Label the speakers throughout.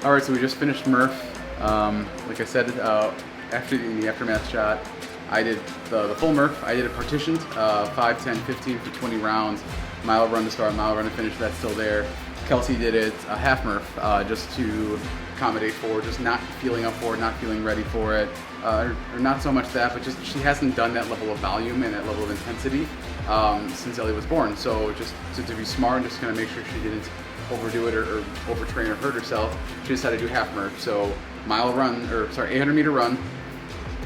Speaker 1: All right, so we just finished Murph. Like I said, after the aftermath shot, I did the full Murph. I did a partitioned 5, 10, 15 for 20 rounds. Mile run to start, mile run to finish. That's still there. Kelsey did it a half Murph just to accommodate for just not feeling up for it, not feeling ready for it, or not so much that, but just she hasn't done that level of volume and that level of intensity since Ellie was born. So just to be smart, just kind of make sure she didn't overdo it or overtrain or hurt herself, she decided to do half Murph. So 800 meter run,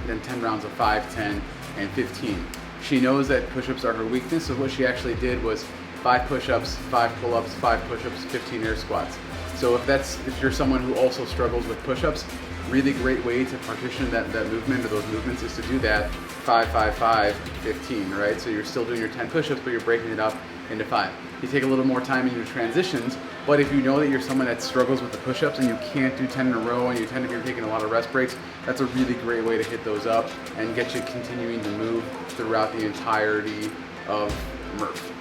Speaker 1: then 10 rounds of 5, 10, and 15. She knows that push-ups are her weakness, so what she actually did was 5 push-ups, 5 pull-ups, 5 push-ups, 15 air squats. So if you're someone who also struggles with push-ups, really great way to partition that movement or those movements is to do that 5, 5, 5, 15, right? So you're still doing your 10 push-ups, but you're breaking it up into 5. You take a little more time in your transitions, but if you know that you're someone that struggles with the push-ups and you can't do 10 in a row and you tend to be taking a lot of rest breaks, that's a really great way to hit those up and get you continuing to move throughout the entirety of Murph.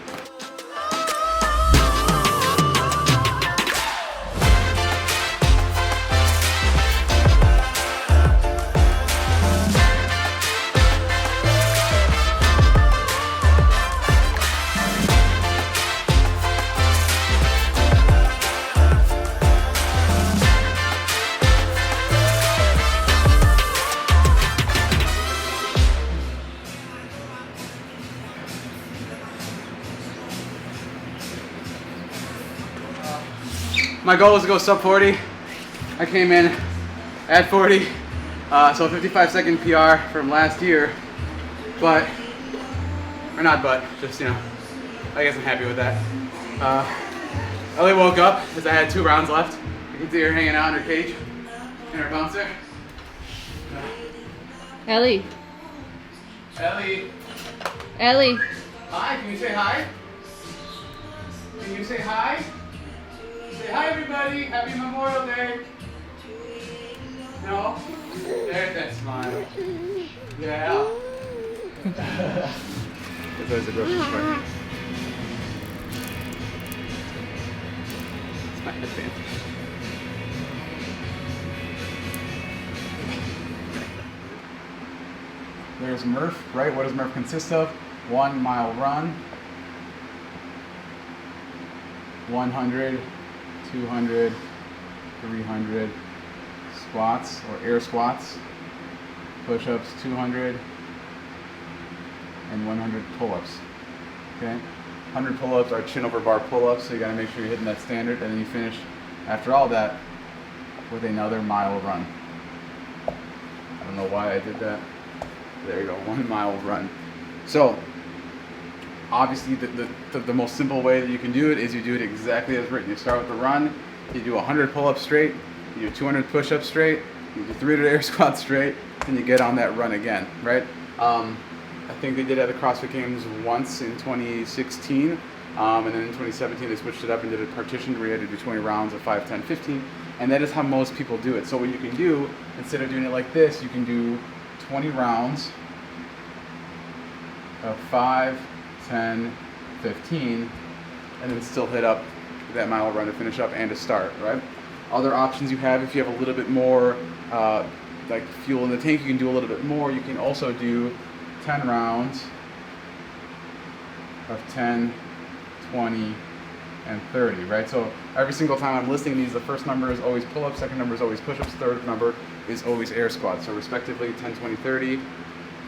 Speaker 1: My goal was to go sub 40. I came in at 40, so a 55-second PR from last year, just, I guess I'm happy with that. Ellie woke up because I had 2 rounds left. You can see her hanging out in her cage, in her bouncer.
Speaker 2: Ellie.
Speaker 1: Ellie.
Speaker 2: Ellie.
Speaker 1: Hi, can you say hi? Can you say hi? Say hi, everybody. Happy Memorial Day. No? There's that smile. Yeah. There's always a grocery store. It's my headband. There's Murph, right? What does Murph consist of? 1 mile run, 100, 200, 300 squats or air squats, push-ups 200, and 100 pull-ups. Okay, 100 pull-ups are chin over bar pull-ups, so you got to make sure you're hitting that standard, and then you finish after all that with another mile run. I don't know why I did that. There you go, 1 mile run. So obviously the most simple way that you can do it is you do it exactly as written. You start with the run, you do 100 pull-ups straight, you do 200 push-ups straight, you do 300 air squats straight, and you get on that run again, right? I think they did it at the CrossFit Games once in 2016, and then in 2017 they switched it up and did a partition where you had to do 20 rounds of 5, 10, 15, and that is how most people do it. So what you can do, instead of doing it like this, you can do 20 rounds of 5, 10, 15, and then still hit up that mile run to finish up and to start, right? Other options you have, if you have a little bit more like fuel in the tank, you can do a little bit more. You can also do 10 rounds of 10, 20, and 30, right? So every single time I'm listing these, the first number is always pull-ups, second number is always push-ups, third number is always air squats. So respectively 10, 20, 30,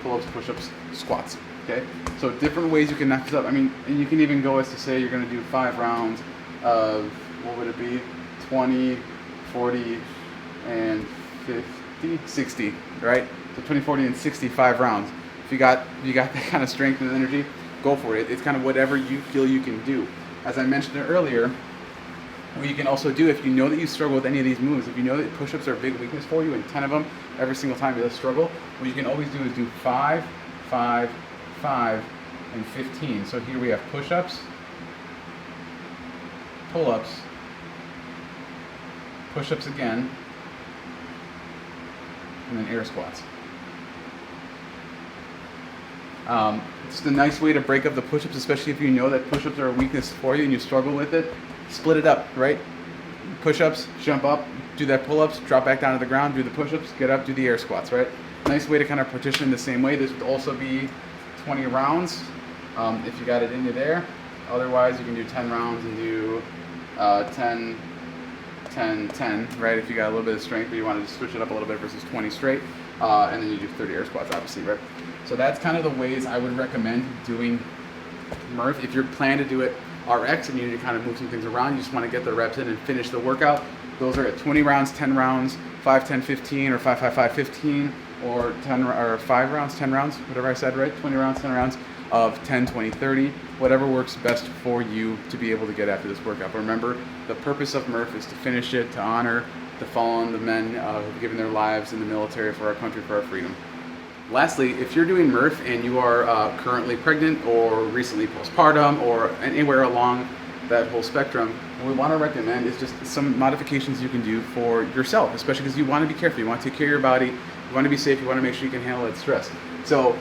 Speaker 1: pull-ups, push-ups, squats, okay? So different ways you can knock this up. I mean, and you can even go as to say you're gonna do 5 rounds of, what would it be? 20, 40, and 50, 60, right? So 20, 40, and 65 rounds. If you got that kind of strength and energy, go for it. It's kind of whatever you feel you can do. As I mentioned earlier, what you can also do if you know that you struggle with any of these moves, if you know that push-ups are a big weakness for you and 10 of them every single time you'll struggle, what you can always do is do 5, 5, 5, and 15. So here we have push-ups, pull-ups, push-ups again, and then air squats. It's a nice way to break up the push-ups, especially if you know that push-ups are a weakness for you and you struggle with it. Split it up, right? Push-ups, jump up, do that pull-ups, drop back down to the ground, do the push-ups, get up, do the air squats, right? Nice way to kind of partition the same way. This would also be 20 rounds if you got it in you there. Otherwise, you can do 10 rounds and do 10, 10, 10, right? If you got a little bit of strength, but you want to switch it up a little bit versus 20 straight. And then you do 30 air squats, obviously, right? So that's kind of the ways I would recommend doing Murph. If you're planning to do it RX and you need to kind of move some things around, you just want to get the reps in and finish the workout, those are at 20 rounds, 10 rounds, 5, 10, 15, or 5, 5, 5, 15, or 10 or 5 rounds, 10 rounds, whatever I said, right? 20 rounds, 10 rounds of 10, 20, 30, whatever works best for you to be able to get after this workout. But remember, the purpose of Murph is to finish it, to honor the fallen, the men who have given their lives in the military for our country, for our freedom. Lastly, if you're doing Murph and you are currently pregnant or recently postpartum or anywhere along that whole spectrum, what we want to recommend is just some modifications you can do for yourself, especially because you want to be careful, you want to take care of your body, you want to be safe, you want to make sure you can handle that stress. So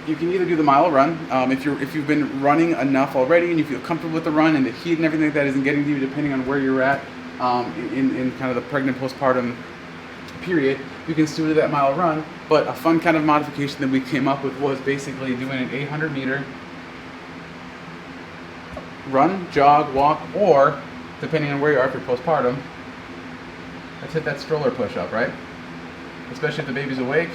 Speaker 1: you can either do the mile run, if you've been running enough already and you feel comfortable with the run and the heat and everything like that isn't getting to you depending on where you're at in kind of the pregnant postpartum period, you can still do that mile run. But a fun kind of modification that we came up with was basically doing an 800 meter run, jog, walk, or depending on where you are, if you're postpartum, let's hit that stroller push up, right? Especially if the baby's awake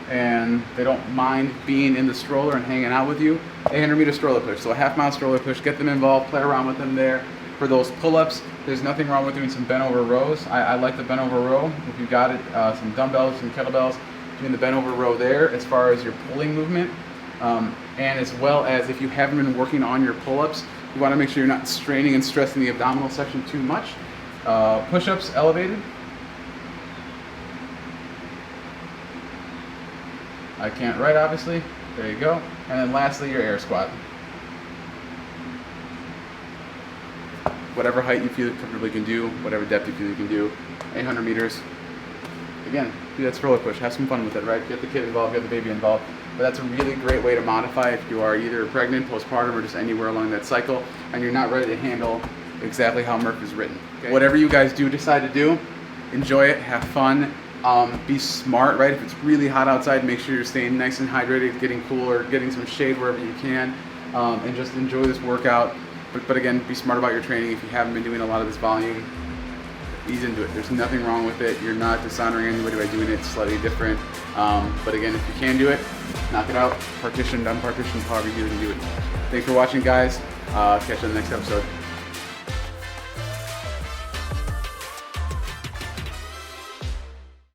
Speaker 1: and they don't mind being in the stroller and hanging out with you. 800 meter stroller push, so a half mile stroller push, get them involved, play around with them there. For those pull-ups, there's nothing wrong with doing some bent over rows. I like the bent over row. If you got it, some dumbbells, some kettlebells, doing the bent over row there as far as your pulling movement. And as well as if you haven't been working on your pull-ups, you want to make sure you're not straining and stressing the abdominal section too much. Push-ups elevated. I can't write, obviously. There you go. And then lastly, your air squat. Whatever height you feel comfortable you can do, whatever depth you feel you can do, 800 meters. Again, do that stroller push, have some fun with it, right? Get the kid involved, get the baby involved. But that's a really great way to modify if you are either pregnant, postpartum, or just anywhere along that cycle, and you're not ready to handle exactly how Murph is written. Okay? Whatever you guys do decide to do, enjoy it, have fun, be smart, right? If it's really hot outside, make sure you're staying nice and hydrated, getting cooler, getting some shade wherever you can, and just enjoy this workout. But again, be smart about your training. If you haven't been doing a lot of this volume, ease into it. There's nothing wrong with it. You're not dishonoring anybody by doing it slightly different. But again, if you can do it, knock it out. Partitioned, unpartitioned, however you can do it. Thanks for watching, guys. Catch you on the next episode.